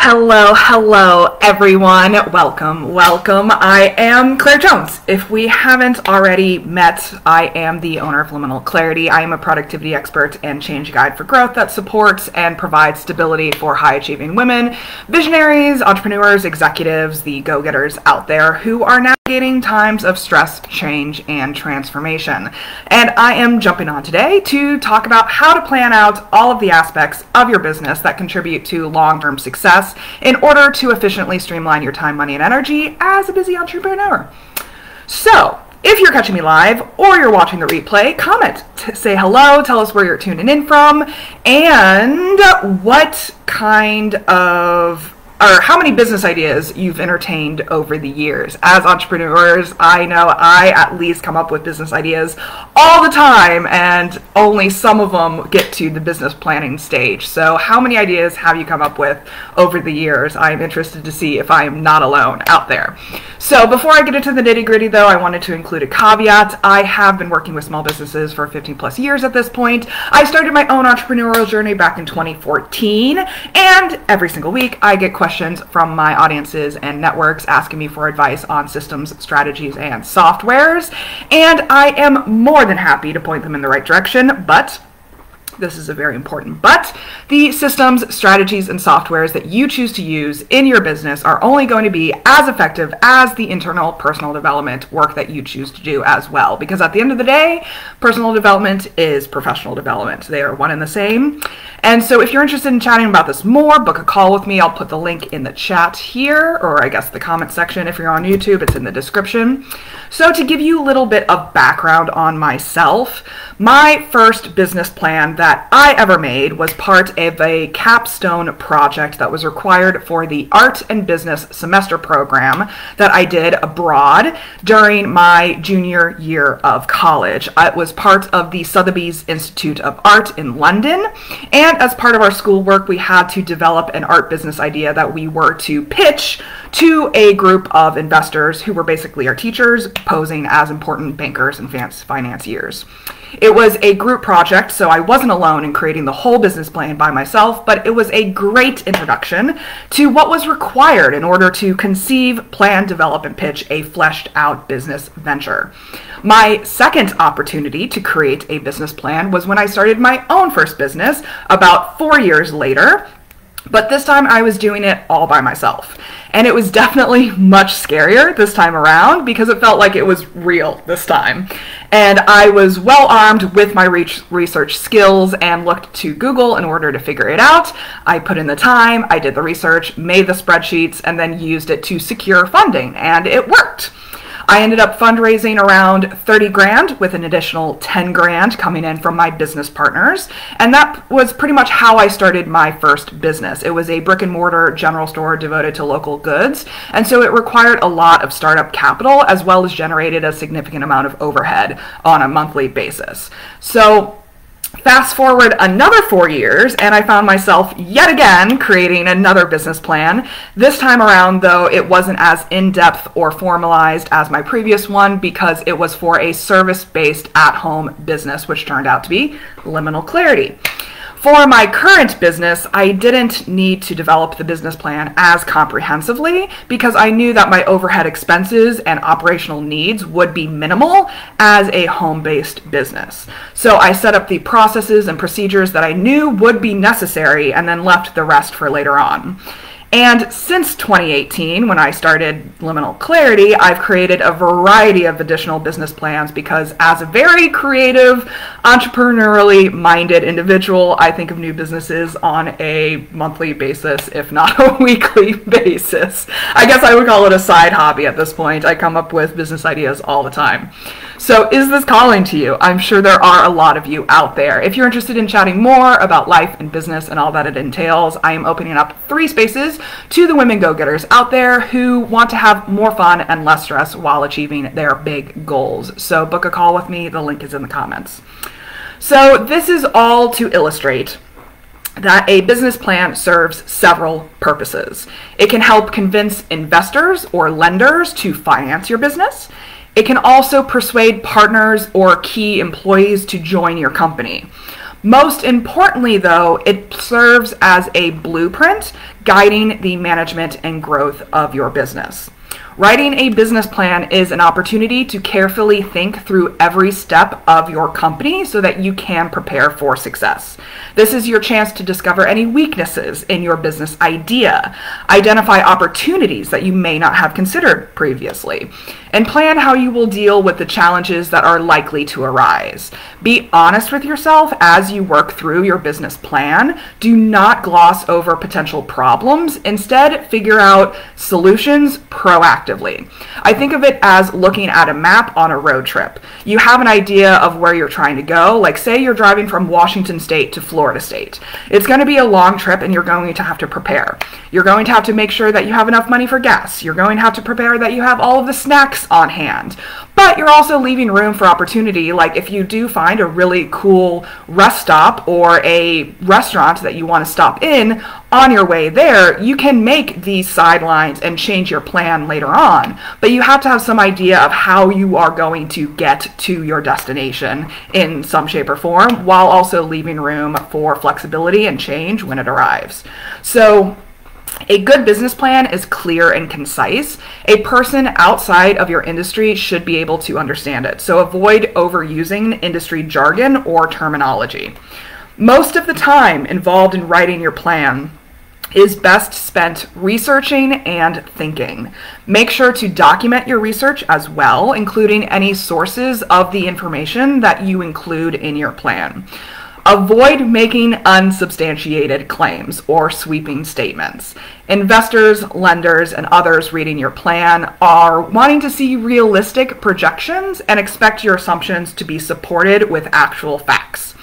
Hello everyone. Welcome. I am Claire Jones. If we haven't already met, I am the owner of Liminal Clarity. I am a productivity expert and change guide for growth that supports and provides stability for high-achieving women, visionaries, entrepreneurs, executives, the go-getters out there who are navigating times of stress, change, and transformation. And I am jumping on today to talk about how to plan out all of the aspects of your business that contribute to long-term success in order to efficiently streamline your time, money, and energy as a busy entrepreneur. So, if you're catching me live or you're watching the replay, comment, say hello, tell us where you're tuning in from, and what kind of or how many business ideas you've entertained over the years. As entrepreneurs, I know I at least come up with business ideas all the time, and only some of them get to the business planning stage. So how many ideas have you come up with over the years? I'm interested to see if I am not alone out there. So before I get into the nitty-gritty though, I wanted to include a caveat. I have been working with small businesses for 15 plus years at this point. I started my own entrepreneurial journey back in 2014, and every single week I get questions from my audiences and networks asking me for advice on systems, strategies, and softwares, and I am more than happy to point them in the right direction, but this is a very important but. The systems, strategies, and softwares that you choose to use in your business are only going to be as effective as the internal personal development work that you choose to do as well. Because at the end of the day, personal development is professional development. They are one and the same. And so if you're interested in chatting about this more, book a call with me. I'll put the link in the chat here, or I guess the comment section. If you're on YouTube, it's in the description. So to give you a little bit of background on myself, my first business plan that I ever made was part of a capstone project that was required for the art and business semester program that I did abroad during my junior year of college. It was part of the Sotheby's Institute of Art in London, and as part of our schoolwork, we had to develop an art business idea that we were to pitch to a group of investors who were basically our teachers, posing as important bankers and financiers. It was a group project, so I wasn't alone in creating the whole business plan by myself, but it was a great introduction to what was required in order to conceive, plan, develop, and pitch a fleshed out business venture. My second opportunity to create a business plan was when I started my own first business about 4 years later, but this time I was doing it all by myself. And it was definitely much scarier this time around because it felt like it was real this time. And I was well armed with my research skills and looked to Google in order to figure it out. I put in the time, I did the research, made the spreadsheets, and then used it to secure funding, and it worked. I ended up fundraising around 30 grand with an additional 10 grand coming in from my business partners. And that was pretty much how I started my first business. It was a brick and mortar general store devoted to local goods. And so it required a lot of startup capital as well as generated a significant amount of overhead on a monthly basis. So fast forward another 4 years, and I found myself yet again creating another business plan. This time around, though, it wasn't as in-depth or formalized as my previous one because it was for a service-based at-home business, which turned out to be Liminal Clarity. For my current business, I didn't need to develop the business plan as comprehensively because I knew that my overhead expenses and operational needs would be minimal as a home-based business. So I set up the processes and procedures that I knew would be necessary and then left the rest for later on. And since 2018, when I started Liminal Clarity, I've created a variety of additional business plans because as a very creative, entrepreneurially minded individual, I think of new businesses on a monthly basis, if not a weekly basis. I guess I would call it a side hobby at this point. I come up with business ideas all the time. So is this calling to you? I'm sure there are a lot of you out there. If you're interested in chatting more about life and business and all that it entails, I am opening up 3 spaces to the women go-getters out there who want to have more fun and less stress while achieving their big goals. So book a call with me. The link is in the comments. So this is all to illustrate that a business plan serves several purposes. It can help convince investors or lenders to finance your business. It can also persuade partners or key employees to join your company. Most importantly, though, it serves as a blueprint guiding the management and growth of your business. Writing a business plan is an opportunity to carefully think through every step of your company so that you can prepare for success. This is your chance to discover any weaknesses in your business idea, identify opportunities that you may not have considered previously, and plan how you will deal with the challenges that are likely to arise. Be honest with yourself as you work through your business plan. Do not gloss over potential problems. Instead, figure out solutions proactively. I think of it as looking at a map on a road trip. You have an idea of where you're trying to go. Like, say you're driving from Washington State to Florida State. It's going to be a long trip and you're going to have to prepare. You're going to have to make sure that you have enough money for gas. You're going to have to prepare that you have all of the snacks on hand. But you're also leaving room for opportunity. Like, if you do find a really cool rest stop or a restaurant that you want to stop in on your way there, you can make these sidelines and change your plan later on. But you have to have some idea of how you are going to get to your destination in some shape or form, while also leaving room for flexibility and change when it arrives. So a good business plan is clear and concise. A person outside of your industry should be able to understand it. So avoid overusing industry jargon or terminology. Most of the time involved in writing your plan is best spent researching and thinking. Make sure to document your research as well, including any sources of the information that you include in your plan. Avoid making unsubstantiated claims or sweeping statements. Investors, lenders, and others reading your plan are wanting to see realistic projections and expect your assumptions to be supported with actual facts.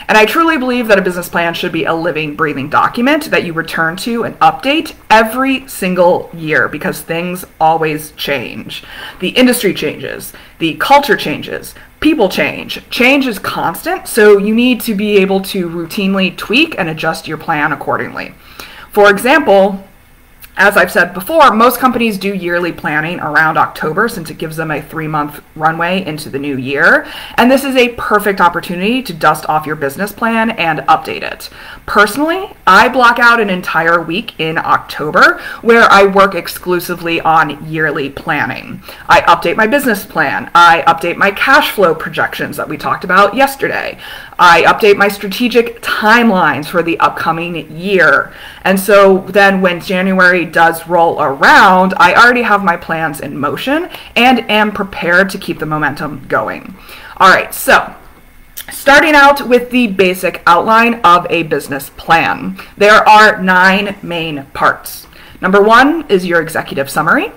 And I truly believe that a business plan should be a living, breathing document that you return to and update every single year, because things always change. The industry changes, the culture changes, people change. Change is constant, so you need to be able to routinely tweak and adjust your plan accordingly. For example, as I've said before, most companies do yearly planning around October, since it gives them a 3-month runway into the new year. And this is a perfect opportunity to dust off your business plan and update it. Personally, I block out an entire week in October where I work exclusively on yearly planning. I update my business plan. I update my cash flow projections that we talked about yesterday. I update my strategic timelines for the upcoming year. And so then when January does roll around, I already have my plans in motion and am prepared to keep the momentum going. All right, so starting out with the basic outline of a business plan. There are 9 main parts. Number 1 is your executive summary.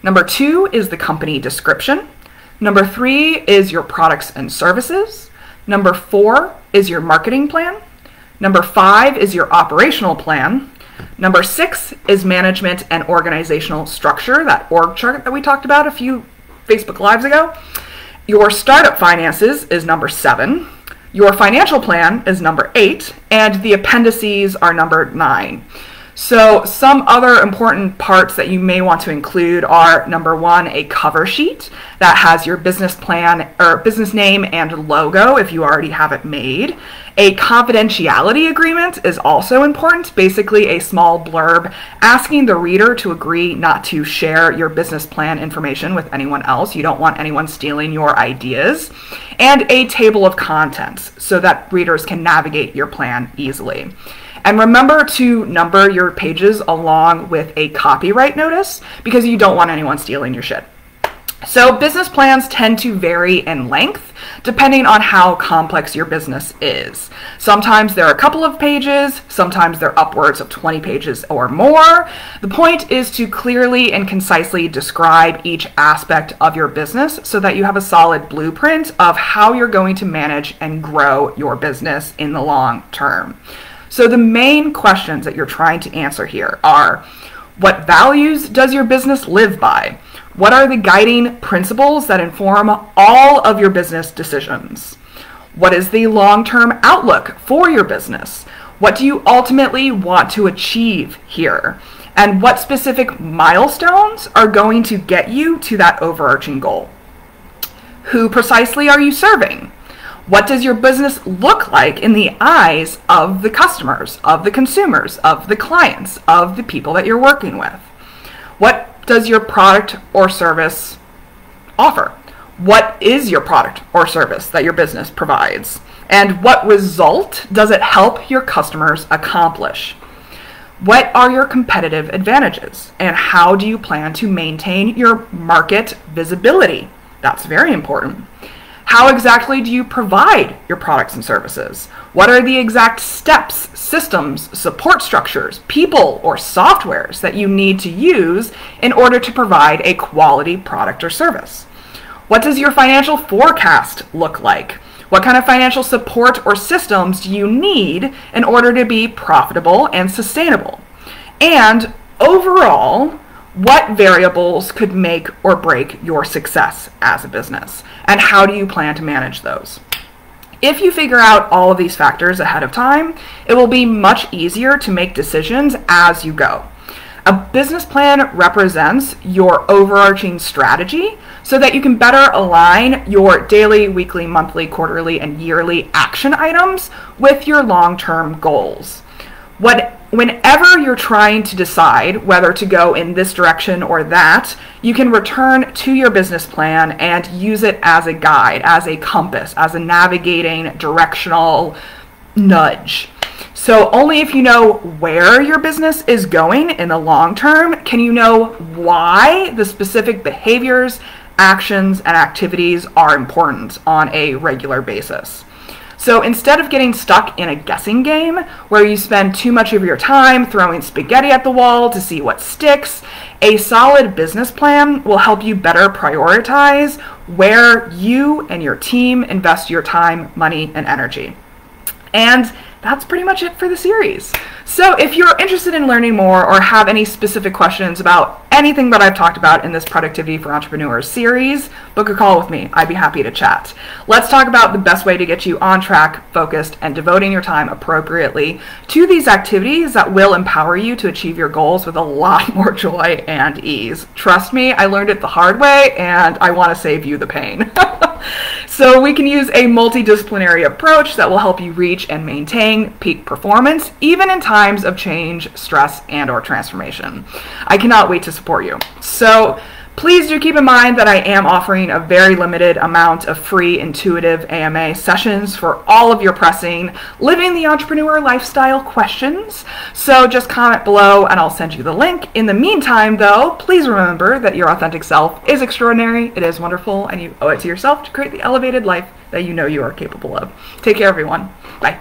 Number 2 is the company description. Number 3 is your products and services. Number 4 is your marketing plan. Number 5 is your operational plan. Number 6 is management and organizational structure, that org chart that we talked about a few Facebook Lives ago. Your startup finances is number 7. Your financial plan is number 8, and the appendices are number 9. So some other important parts that you may want to include are, number 1, a cover sheet that has your business plan or business name and logo if you already have it made. A confidentiality agreement is also important, basically a small blurb asking the reader to agree not to share your business plan information with anyone else. You don't want anyone stealing your ideas. And a table of contents so that readers can navigate your plan easily. And remember to number your pages along with a copyright notice, because you don't want anyone stealing your shit. So business plans tend to vary in length depending on how complex your business is. Sometimes they're a couple of pages, sometimes they're upwards of 20 pages or more. The point is to clearly and concisely describe each aspect of your business so that you have a solid blueprint of how you're going to manage and grow your business in the long term. So the main questions that you're trying to answer here are: what values does your business live by? What are the guiding principles that inform all of your business decisions? What is the long-term outlook for your business? What do you ultimately want to achieve here? And what specific milestones are going to get you to that overarching goal? Who precisely are you serving? What does your business look like in the eyes of the customers, of the consumers, of the clients, of the people that you're working with? What does your product or service offer? What is your product or service that your business provides? And what result does it help your customers accomplish? What are your competitive advantages? And how do you plan to maintain your market visibility? That's very important. How exactly do you provide your products and services? What are the exact steps, systems, support structures, people, or softwares that you need to use in order to provide a quality product or service? What does your financial forecast look like? What kind of financial support or systems do you need in order to be profitable and sustainable? And overall, what variables could make or break your success as a business? And how do you plan to manage those? If you figure out all of these factors ahead of time, it will be much easier to make decisions as you go. A business plan represents your overarching strategy so that you can better align your daily, weekly, monthly, quarterly, and yearly action items with your long-term goals. Whenever you're trying to decide whether to go in this direction or that, you can return to your business plan and use it as a guide, as a compass, as a navigating directional nudge. So only if you know where your business is going in the long term can you know why the specific behaviors, actions, and activities are important on a regular basis. So instead of getting stuck in a guessing game where you spend too much of your time throwing spaghetti at the wall to see what sticks, a solid business plan will help you better prioritize where you and your team invest your time, money, and energy. And that's pretty much it for the series. So if you're interested in learning more or have any specific questions about anything that I've talked about in this Productivity for Entrepreneurs series, book a call with me. I'd be happy to chat. Let's talk about the best way to get you on track, focused, and devoting your time appropriately to these activities that will empower you to achieve your goals with a lot more joy and ease. Trust me, I learned it the hard way, and I want to save you the pain. So we can use a multidisciplinary approach that will help you reach and maintain peak performance, even in times of change, stress, and/or transformation. I cannot wait to support you. So please do keep in mind that I am offering a very limited amount of free intuitive AMA sessions for all of your pressing living the entrepreneur lifestyle questions. So just comment below and I'll send you the link. In the meantime, though, please remember that your authentic self is extraordinary, it is wonderful, and you owe it to yourself to create the elevated life that you know you are capable of. Take care, everyone. Bye.